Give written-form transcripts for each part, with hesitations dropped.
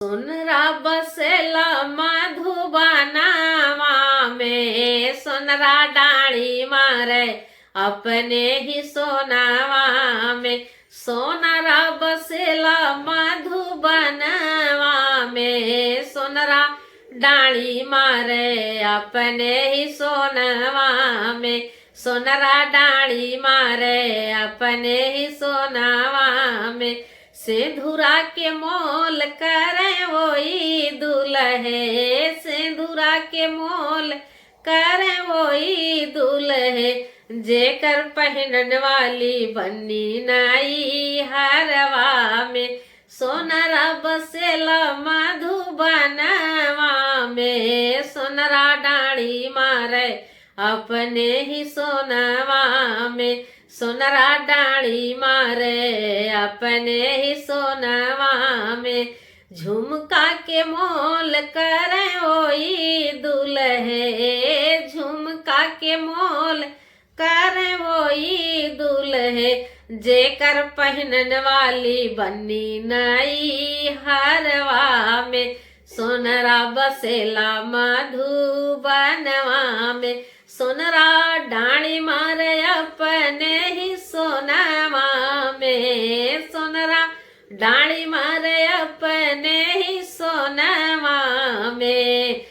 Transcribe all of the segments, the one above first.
सोनरा बसेला मधुबनावा में, सोनरा डाली मारे अपने ही सोनावा में। सोनरा बसेला मधुबनावा में, सोनरा डाली मारे अपने ही सोनावा में। सोनरा डाली मारे अपने ही सोनावा में। सिंदूरा के मोल करे वही दुल्हे, सिंदूरा के मोल करे वही दुल्हे। जेकर पहनन वाली बन्नी नाई हरवा में, सोनरा बसेला मधुबनावा में। सोनरा डाली मारे अपने ही सोनावा में। सोनरा डाली मारे अपने ही सोनावा में। झुमका के मोल करे वही दुल्हे, झुमका के मोल करे वही दुल्हे। जेकर पहनन वाली बन्नी नाई हरवा में, सोनरा बसेला मधुबनवा में। सोनरा डाली मारे अपने ही सोनावा में। सोनरा डाली मारे अपने ही सोनावा में।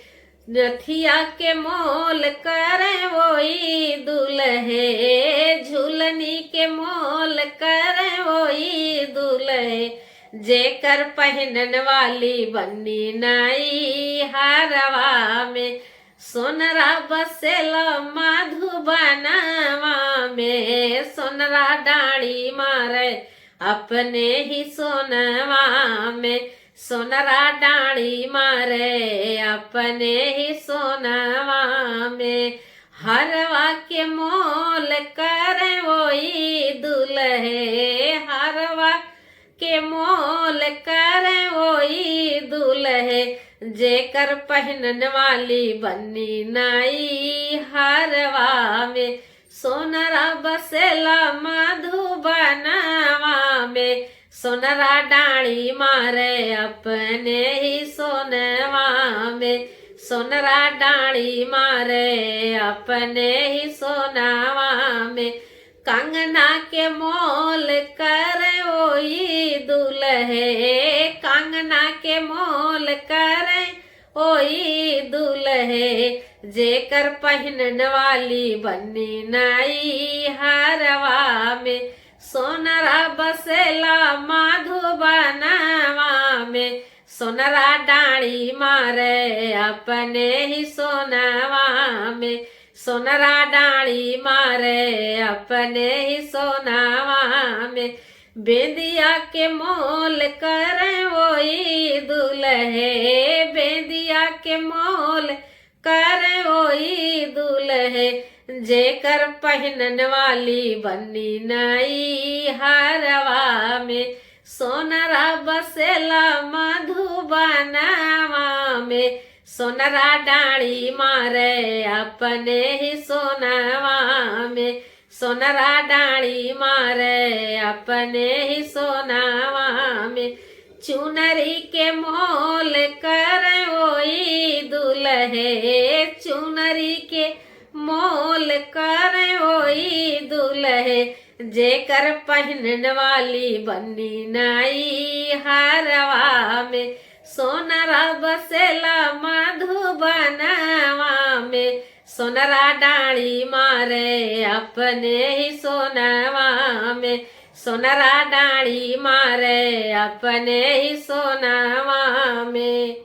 नथिया के मोल करे वही दुल्हे, झूलनी के मोल करे वही दुल्हे। जेकर पहनन वाली बन्नी नाई हरवा में, सोनरा बसेला मधुबनावा में। सोनरा डाली मारे अपने ही सोनावा में। सोनरा डाली मारे अपने ही सोनावा में। हरवा के मोल करे वही दुल्हे, हरवा के मोल करे वही दुल्हे। जेकर पहनन वाली बन्नी नाई हरवा में, सोनरा बसेला मधुबनावा में। सोनरा डाली मारे अपने ही सोनावा में। सोनरा डाली मारे अपने ही सोनावा में। कंगना के मोल करे वही दुल्हे, कंगना के मोल करे वही दुल्हे। जेकर पहनन वाली बन्नी नाई हरवा में, सोनरा बसेला मधुबनावा में। सोनरा डाली मारे अपने ही सोनावा में। सोनरा डाली मारे अपने ही सोनावा में। बेंदिया के मोल करे वही दुल्हे, बेंदिया के मोल करे वही दुल्हे। जेकर पहनन वाली बन्नी नाई हरवा में, सोनरा बसेला मधुबनावा में। सोनरा डाली मारे अपने ही सोनावा में। सोनरा डाली मारे अपने ही सोनावा में। चुनरी के मोल करे वही दुल्हे, चुनरी के मोल करे वही दुल्हे। जेकर पहनन वाली बन्नी नाई हरवा में, सोनरा बसेला मधुबनावा में। सोनरा डाली मारे अपने ही सोनावा में। सोनरा डाली मारे अपने ही सोनावा में।